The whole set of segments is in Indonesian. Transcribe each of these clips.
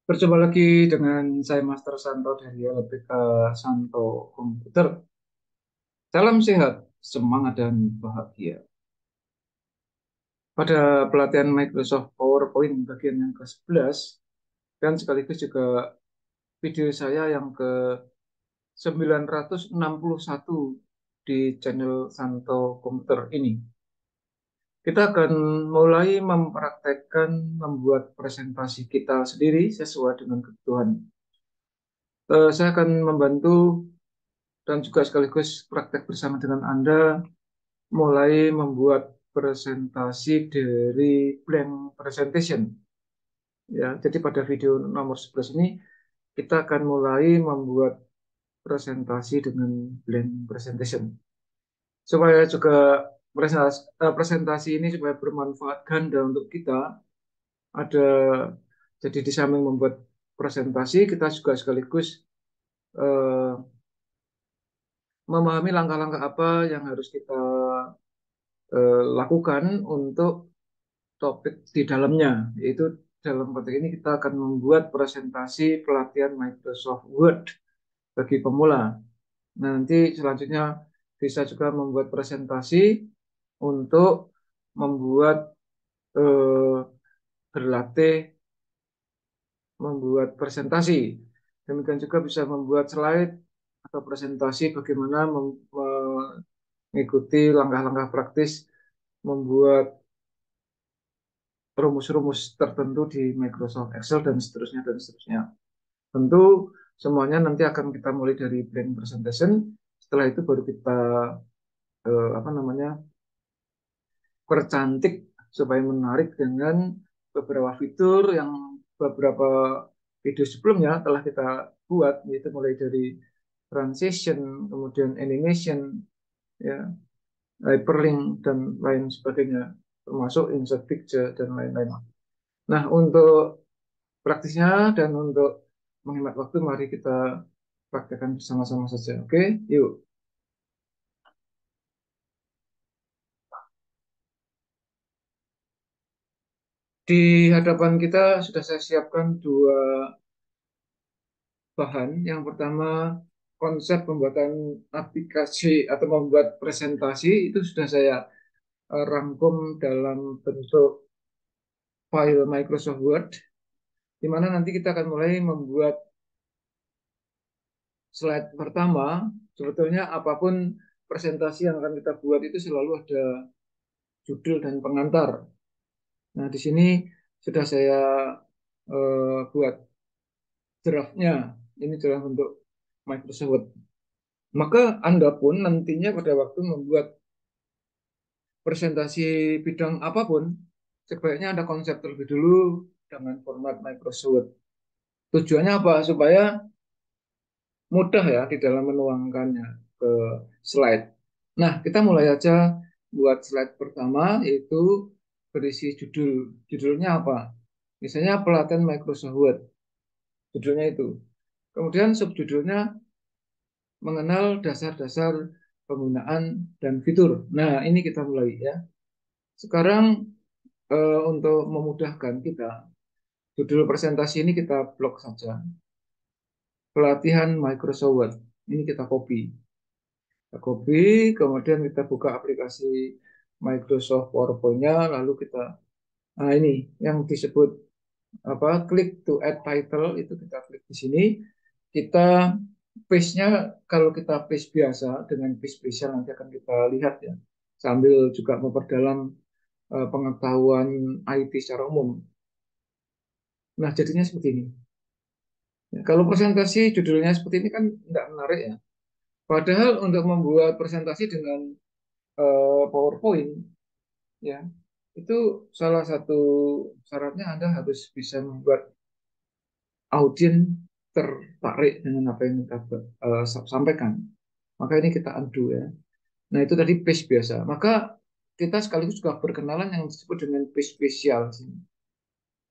Berjumpa lagi dengan saya Master Santo dari LPK Santo Komputer. Salam sehat, semangat dan bahagia. Pada pelatihan Microsoft PowerPoint bagian yang ke-11 dan sekaligus juga video saya yang ke-961 di channel Santo Komputer ini. Kita akan mulai mempraktekkan membuat presentasi kita sendiri sesuai dengan kebutuhan. Saya akan membantu dan juga sekaligus praktek bersama dengan Anda mulai membuat presentasi dari blank presentation. Ya, jadi pada video nomor 11 ini kita akan mulai membuat presentasi dengan blank presentation. Supaya juga presentasi ini supaya bermanfaat ganda untuk kita, ada jadi di samping membuat presentasi kita juga sekaligus eh, memahami langkah-langkah apa yang harus kita lakukan untuk topik di dalamnya, yaitu dalam konteks ini kita akan membuat presentasi pelatihan Microsoft Word bagi pemula. Nah, nanti selanjutnya bisa juga membuat presentasi untuk membuat eh, berlatih membuat presentasi. Demikian juga bisa membuat slide atau presentasi bagaimana mengikuti langkah-langkah praktis membuat rumus-rumus tertentu di Microsoft Excel dan seterusnya dan seterusnya. Tentu semuanya nanti akan kita mulai dari blank presentation. Setelah itu baru kita apa namanya percantik supaya menarik dengan beberapa fitur yang beberapa video sebelumnya telah kita buat, yaitu mulai dari transition, kemudian animation, ya, hyperlink dan lain sebagainya, termasuk insert picture dan lain-lain. Nah, untuk praktisnya dan untuk menghemat waktu, mari kita praktekkan bersama-sama saja. Oke, yuk. Di hadapan kita sudah saya siapkan dua bahan. Yang pertama, konsep pembuatan aplikasi atau membuat presentasi itu sudah saya rangkum dalam bentuk file Microsoft Word, di mana nanti kita akan mulai membuat slide pertama. Sebetulnya apapun presentasi yang akan kita buat itu selalu ada judul dan pengantar. Nah, di sini sudah saya buat draftnya. Ini dalam bentuk Microsoft Word. Maka Anda pun nantinya pada waktu membuat presentasi bidang apapun, sebaiknya ada konsep terlebih dulu dengan format Microsoft Word. Tujuannya apa? Supaya mudah ya di dalam menuangkannya ke slide. Nah, kita mulai aja buat slide pertama, yaitu berisi judul. Judulnya apa? Misalnya pelatihan Microsoft Word. Judulnya itu. Kemudian subjudulnya mengenal dasar-dasar penggunaan dan fitur. Nah, ini kita mulai ya. Sekarang untuk memudahkan kita, judul presentasi ini kita blok saja. Pelatihan Microsoft Word. Ini kita copy. Kita copy, kemudian kita buka aplikasi Microsoft PowerPoint-nya, lalu kita, nah ini yang disebut apa, klik to add title, itu kita klik di sini. Kita paste-nya, kalau kita paste biasa dengan paste spesial nanti akan kita lihat ya, sambil juga memperdalam pengetahuan IT secara umum. Nah, jadinya seperti ini. Ya, kalau presentasi judulnya seperti ini kan tidak menarik ya. Padahal untuk membuat presentasi dengan PowerPoint, ya, itu salah satu syaratnya Anda harus bisa membuat audiens tertarik dengan apa yang kita sampaikan. Maka ini kita undo ya. Nah, itu tadi paste biasa. Maka kita sekaligus juga berkenalan yang disebut dengan paste spesial.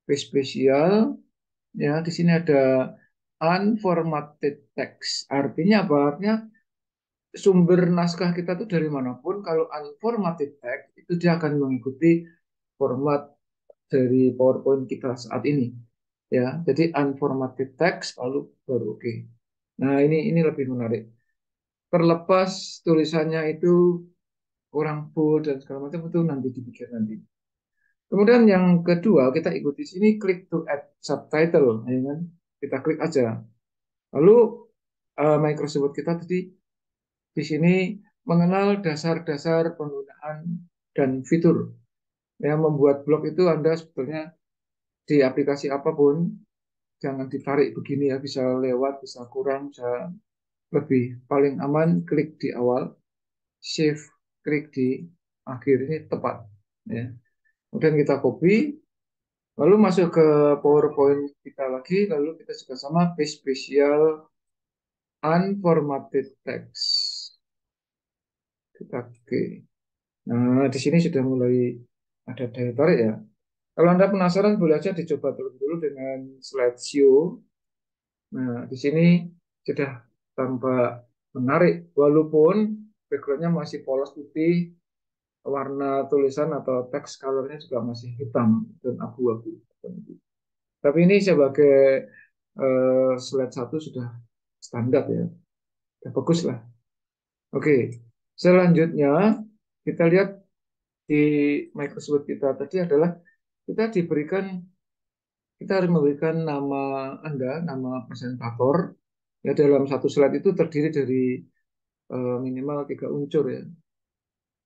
Paste spesial, ya, di sini ada unformatted text. Artinya apa? Artinya sumber naskah kita tuh dari manapun, kalau unformatted text itu dia akan mengikuti format dari PowerPoint kita saat ini. ya. Jadi unformatted text lalu baru oke. Nah, ini lebih menarik. Terlepas tulisannya itu kurang bold dan segala macam itu nanti dipikir nanti. Kemudian yang kedua kita ikuti sini klik to add subtitle, ya kan? Kita klik aja. Lalu Microsoft kita tadi di sini mengenal dasar-dasar penggunaan dan fitur. Ya, membuat blog itu Anda sebetulnya di aplikasi apapun jangan ditarik begini ya, bisa lewat, bisa kurang, bisa lebih. Paling aman klik di awal, save, klik di akhir ini tepat. Ya. Kemudian kita copy, lalu masuk ke PowerPoint kita lagi, lalu kita juga sama paste spesial unformatted text. Kita oke. Nah, di sini sudah mulai ada daya tarik ya. Kalau Anda penasaran, boleh aja dicoba terlebih dulu dengan slideshow. Nah, di sini sudah tampak menarik, walaupun backgroundnya masih polos putih, warna tulisan atau teks colornya juga masih hitam dan abu-abu. Tapi ini sebagai slide satu sudah standar ya, sudah bagus lah. Oke, selanjutnya kita lihat di Microsoft kita tadi adalah kita harus memberikan nama Anda, nama presentator. Ya, dalam satu slide itu terdiri dari minimal 3 unsur ya,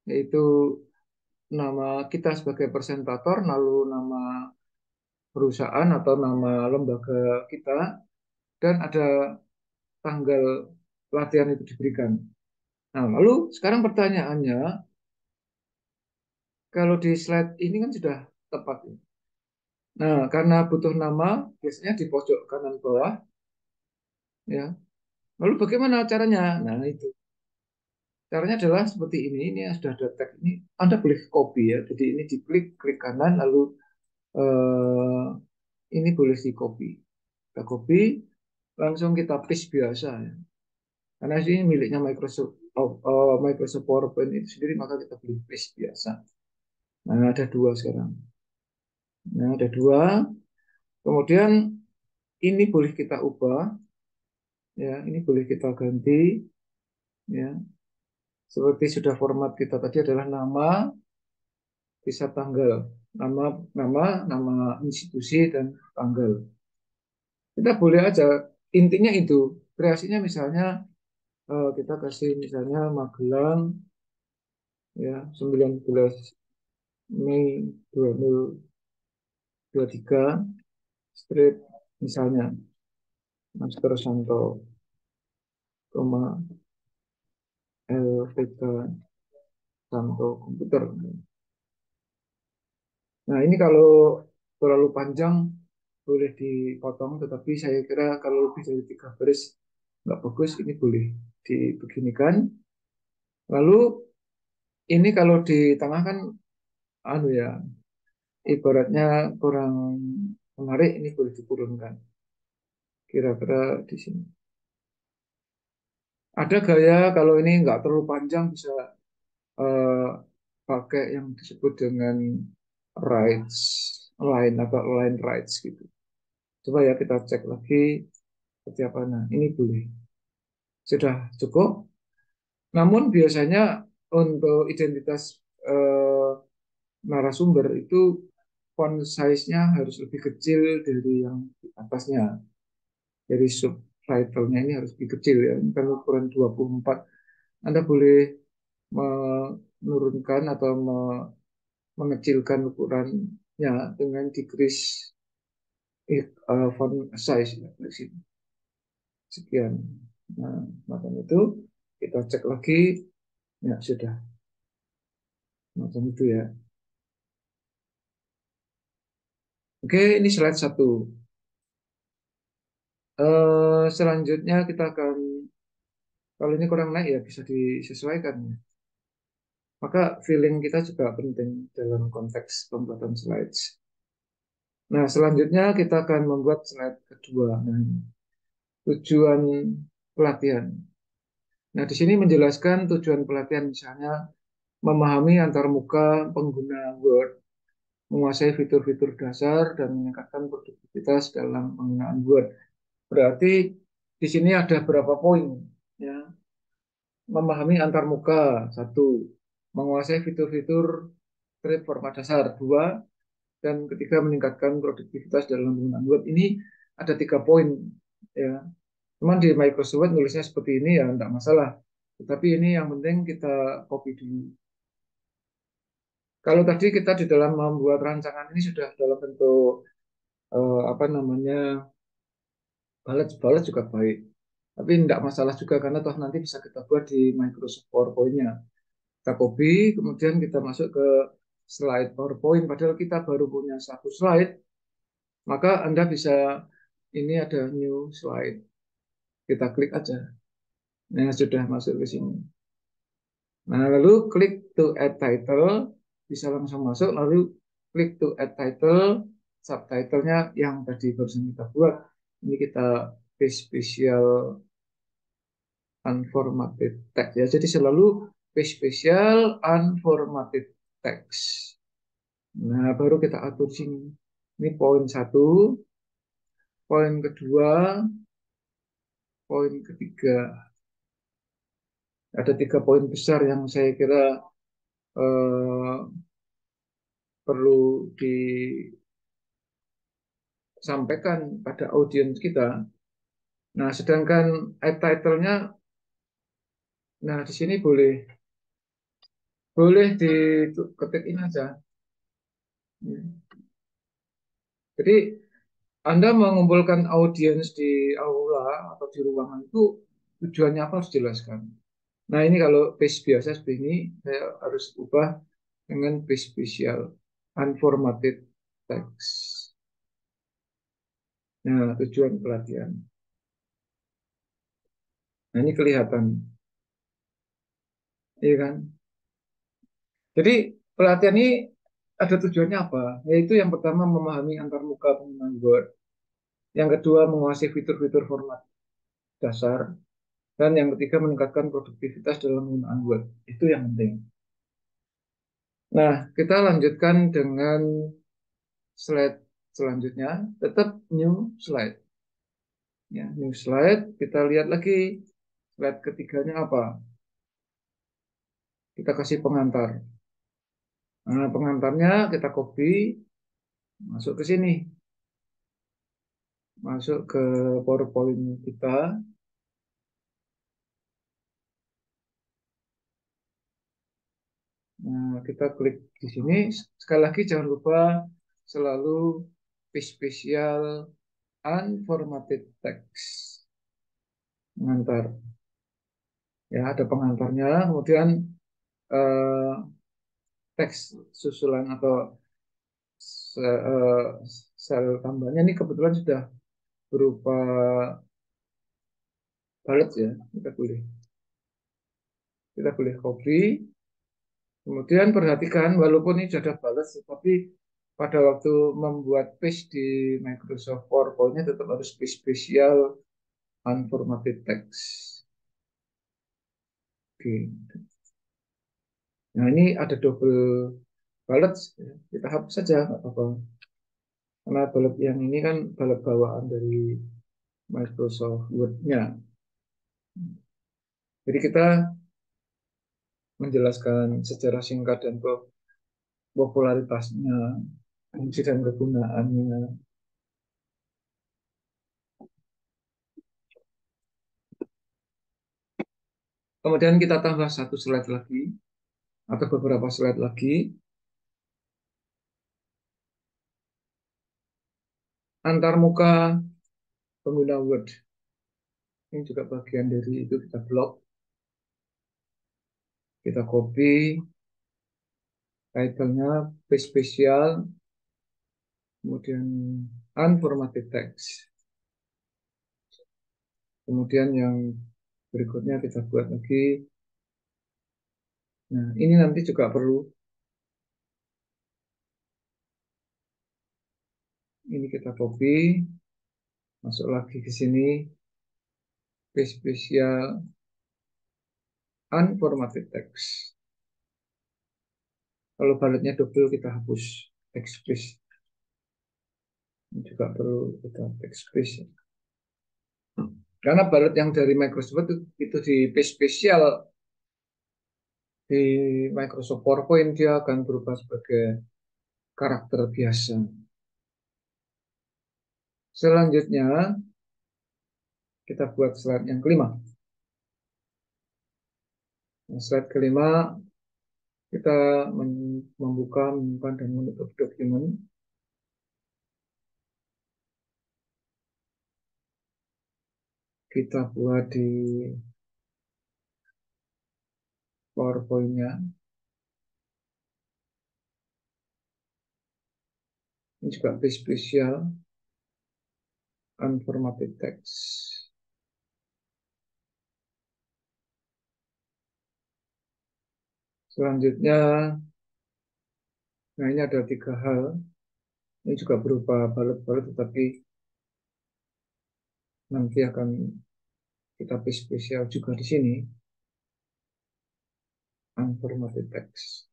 yaitu nama kita sebagai presentator, lalu nama perusahaan atau nama lembaga kita, dan ada tanggal pelatihan itu diberikan. Nah, lalu sekarang pertanyaannya, kalau di slide ini kan sudah tepat ya. Nah, karena butuh nama, biasanya di pojok kanan bawah, ya. Lalu bagaimana caranya? Nah, itu. Caranya adalah seperti ini. Ini sudah ada tag ini. Anda boleh copy ya. Jadi ini diklik, klik kanan, lalu eh, ini boleh di copy. Kita copy, langsung kita paste biasa ya. Karena ini miliknya Microsoft, Microsoft PowerPoint itu sendiri, maka kita boleh paste biasa. Nah, ada dua sekarang. Nah, ada dua. Kemudian ini boleh kita ubah, ya. Ini boleh kita ganti, ya. Seperti sudah format kita tadi adalah nama, bisa tanggal, nama institusi dan tanggal. Kita boleh aja, intinya itu kreasinya misalnya kita kasih misalnya Magelang ya 19 Mei 2023 strip misalnya Master Santo koma LPK Santo komputer. Nah, ini kalau terlalu panjang boleh dipotong, tetapi saya kira kalau lebih dari 3 baris nggak bagus, ini boleh dibeginikan. Lalu ini kalau di tengah kan anu ya, ibaratnya kurang menarik, ini boleh diturunkan. Kira-kira di sini. Ada gaya kalau ini nggak terlalu panjang bisa eh, pakai yang disebut dengan rights line atau line rights gitu. Coba ya kita cek lagi seperti apa. Nah, ini boleh. Sudah cukup. Namun biasanya untuk identitas eh, narasumber itu font size-nya harus lebih kecil dari yang di atasnya. Jadi subtitle-nya ini harus lebih kecil ya. Ini kan ukuran 24. Anda boleh menurunkan atau mengecilkan ukurannya dengan decrease font size ya, di sini. Sekian. Nah, macam itu kita cek lagi, ya sudah macam itu ya. Oke, ini slide satu. Selanjutnya kita akan, kalau ini kurang naik ya bisa disesuaikan ya. Maka feeling kita juga penting dalam konteks pembuatan slides. Nah, selanjutnya kita akan membuat slide kedua. Nah, tujuan pelatihan. Nah, di sini menjelaskan tujuan pelatihan misalnya memahami antarmuka pengguna Word, menguasai fitur-fitur dasar dan meningkatkan produktivitas dalam penggunaan Word. Berarti di sini ada berapa poin ya. Memahami antarmuka satu, menguasai fitur-fitur script format dasar dua, dan ketiga meningkatkan produktivitas dalam penggunaan Word. Ini ada 3 poin ya. Cuman di Microsoft Word nulisnya seperti ini ya enggak masalah. Tetapi ini yang penting kita copy dulu. Kalau tadi kita di dalam membuat rancangan ini sudah dalam bentuk apa namanya, balet juga baik. Tapi tidak masalah juga karena toh nanti bisa kita buat di Microsoft PowerPoint-nya. Kita copy, kemudian kita masuk ke slide PowerPoint. Padahal kita baru punya 1 slide, maka Anda bisa, ini ada new slide. Kita klik aja. Nah, sudah masuk ke sini. Nah, lalu klik to add title, bisa langsung masuk. Lalu klik to add title, subtitlenya yang tadi barusan kita buat. Ini kita paste spesial unformatted text ya. Jadi selalu paste spesial unformatted text. Nah, baru kita atur sini. Ini poin 1, poin kedua, poin ketiga. Ada 3 poin besar yang saya kira eh, perlu disampaikan pada audiens kita. Nah, sedangkan title-nya, nah di sini boleh boleh diketik ini aja. Jadi Anda mengumpulkan audiens di aula atau di ruangan itu tujuannya apa harus jelaskan. Nah, ini kalau page biasa seperti ini, saya harus ubah dengan page spesial unformatted text. Nah, tujuan pelatihan. Nah, ini kelihatan. Iya kan? Jadi pelatihan ini ada tujuannya apa? Yaitu yang pertama memahami antarmuka penggunaan Word, yang kedua menguasai fitur-fitur format dasar, dan yang ketiga meningkatkan produktivitas dalam penggunaan Word. Itu yang penting. Nah, kita lanjutkan dengan slide selanjutnya, tetap new slide. Ya, new slide, kita lihat lagi slide ketiganya apa? Kita kasih pengantar. Nah, pengantarnya kita copy, masuk ke sini. Masuk ke PowerPoint kita. Nah, kita klik di sini. Sekali lagi jangan lupa selalu spesial unformatted text. Pengantar. Ya, ada pengantarnya. Kemudian eh, teks susulan atau eh, sel tambahnya ini kebetulan sudah berupa bullet ya. Kita boleh copy. Kemudian perhatikan, walaupun ini sudah ada balas, tapi pada waktu membuat page di Microsoft PowerPoint-nya tetap harus page spesial unformatted text. Oke. Nah, ini ada double balet, kita hapus saja, nggak apa-apa. Karena balet yang ini kan balet bawaan dari Microsoft Word-nya. Jadi kita menjelaskan secara singkat dan popularitasnya, fungsi dan kegunaannya. Kemudian kita tambah 1 slide lagi atau beberapa slide lagi. Antarmuka pengguna Word. Ini juga bagian dari itu, kita blok. Kita copy. Title-nya page spesial. Kemudian unformatted text. Kemudian yang berikutnya kita buat lagi. Nah, ini nanti juga perlu. Ini kita copy. Masuk lagi ke sini. Page spesial unformatted text. Kalau baletnya double kita hapus. backspace. Ini juga perlu kita backspace. Karena balut yang dari Microsoft itu di page spesial di Microsoft PowerPoint dia akan berubah sebagai karakter biasa. Selanjutnya kita buat slide yang kelima. Nah, slide kelima kita membuka, menyimpan, dan menutup dokumen. Kita buat di PowerPoint-nya. Ini juga page spesial, unformatted text. Selanjutnya, nah ini ada 3 hal. Ini juga berupa balut-balut, tetapi nanti akan kita page spesial juga di sini, unformatted text.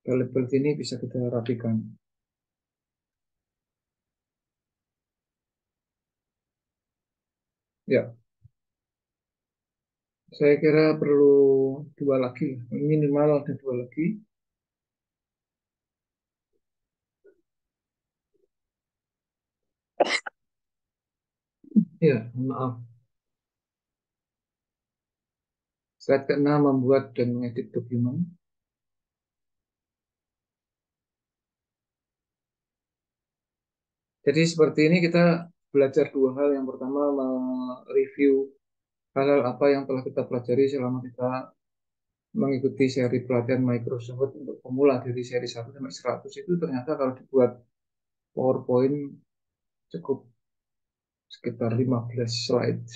Balut-balut ini bisa kita rapikan. Ya, saya kira perlu 2 lagi, minimal ada 2 lagi. Ya, maaf. Slide ke-6 membuat dan mengedit dokumen. Jadi seperti ini kita belajar 2 hal. Yang pertama mereview hal-hal apa yang telah kita pelajari selama kita mengikuti seri pelatihan Microsoft untuk pemula dari seri 1 sampai 100 itu ternyata kalau dibuat PowerPoint cukup sekitar 15 slide.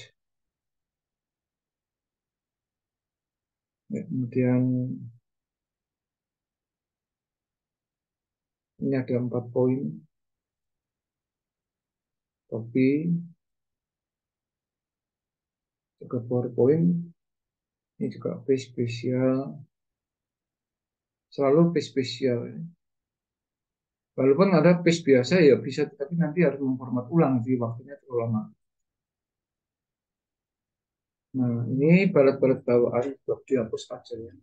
Ya, kemudian ini ada 4 poin. Copy, juga PowerPoint. Ini juga page spesial. Selalu page spesial. Walaupun ada page biasa ya bisa, tapi nanti harus memformat ulang sih, waktunya terlalu lama. Nah, ini balet-balet bawaan untuk dihapus aja ya.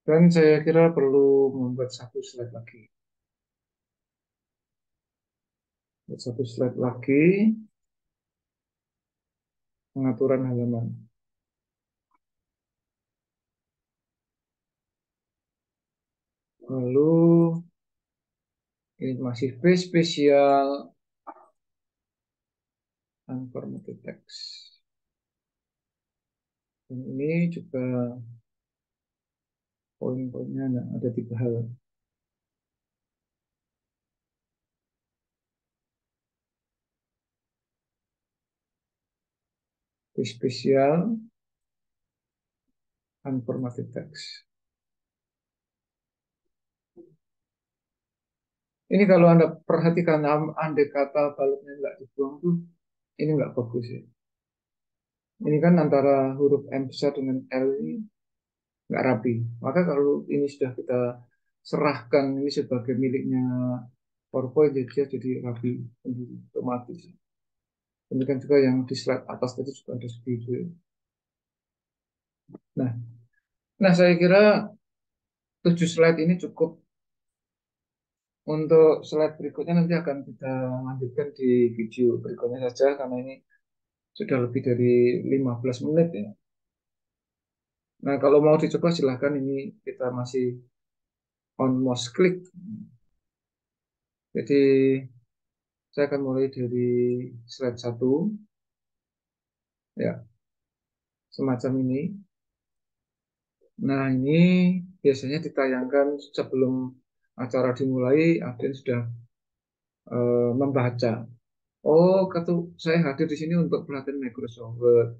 Dan saya kira perlu membuat 1 slide lagi. Buat 1 slide lagi, pengaturan halaman. Lalu ini masih page spesial unformatted text. Dan ini juga poin-poinnya ada 3 hal. Page spesial unformatted text. Ini kalau Anda perhatikan, andai kata baletnya nggak dibuang tuh, ini nggak bagus ya. Ini kan antara huruf M besar dengan L ini nggak rapi. Maka kalau ini sudah kita serahkan ini sebagai miliknya PowerPoint, jadi rapi sendiri, otomatis. Demikian juga yang di slide atas tadi juga ada seperti itu ya. Nah, nah saya kira 7 slide ini cukup. Untuk slide berikutnya nanti akan kita lanjutkan di video berikutnya saja karena ini sudah lebih dari 15 menit ya. Nah, kalau mau dicoba silahkan, ini kita masih on mouse click. Jadi saya akan mulai dari slide 1 ya, semacam ini. Nah, ini biasanya ditayangkan sebelum acara dimulai, Aden sudah membaca. Oh, kata saya hadir di sini untuk pelatihan Microsoft Word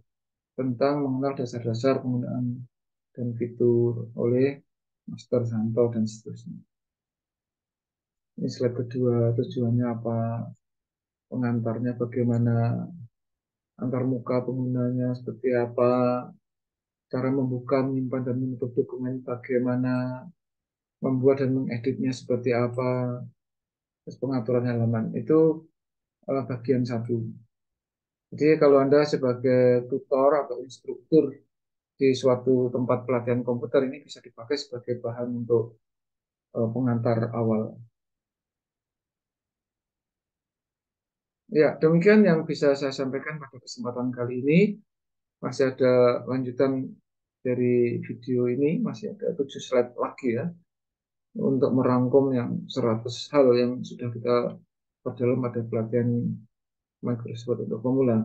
tentang mengenal dasar-dasar penggunaan dan fitur oleh Master Santo dan seterusnya. Ini slide kedua, tujuannya apa, pengantarnya bagaimana, antar muka penggunanya seperti apa, cara membuka, menyimpan, dan menutup dokumen bagaimana, membuat dan mengeditnya seperti apa, terus pengaturan halaman. Itu bagian satu. Jadi kalau Anda sebagai tutor atau instruktur di suatu tempat pelatihan komputer ini bisa dipakai sebagai bahan untuk pengantar awal. Ya, demikian yang bisa saya sampaikan pada kesempatan kali ini. Masih ada lanjutan dari video ini, masih ada 7 slide lagi ya, untuk merangkum yang 100 hal yang sudah kita perdalam pada pelatihan Microsoft untuk pemula.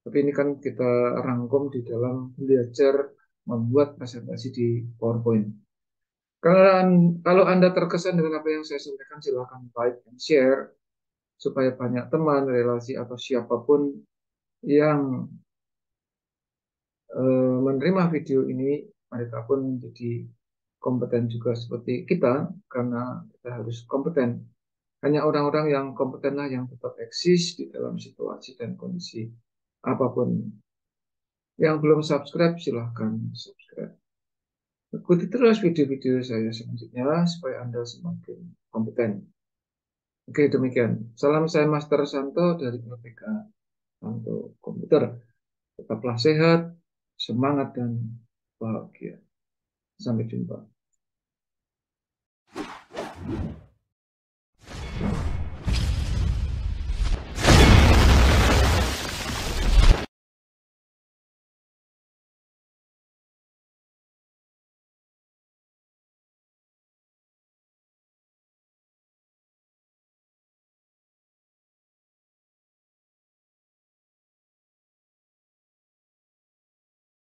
Tapi ini kan kita rangkum di dalam belajar membuat presentasi di PowerPoint. Kalau Anda terkesan dengan apa yang saya sampaikan, silakan like dan share supaya banyak teman, relasi, atau siapapun yang menerima video ini, mereka pun menjadi kompeten juga seperti kita, karena kita harus kompeten. Hanya orang-orang yang kompetenlah yang tetap eksis di dalam situasi dan kondisi apapun. Yang belum subscribe, silahkan subscribe. Ikuti terus video-video saya selanjutnya supaya Anda semakin kompeten. Oke, demikian. Salam saya Master Santo dari LPK Santo Komputer. Tetaplah sehat, semangat, dan bahagia. Sampai jumpa.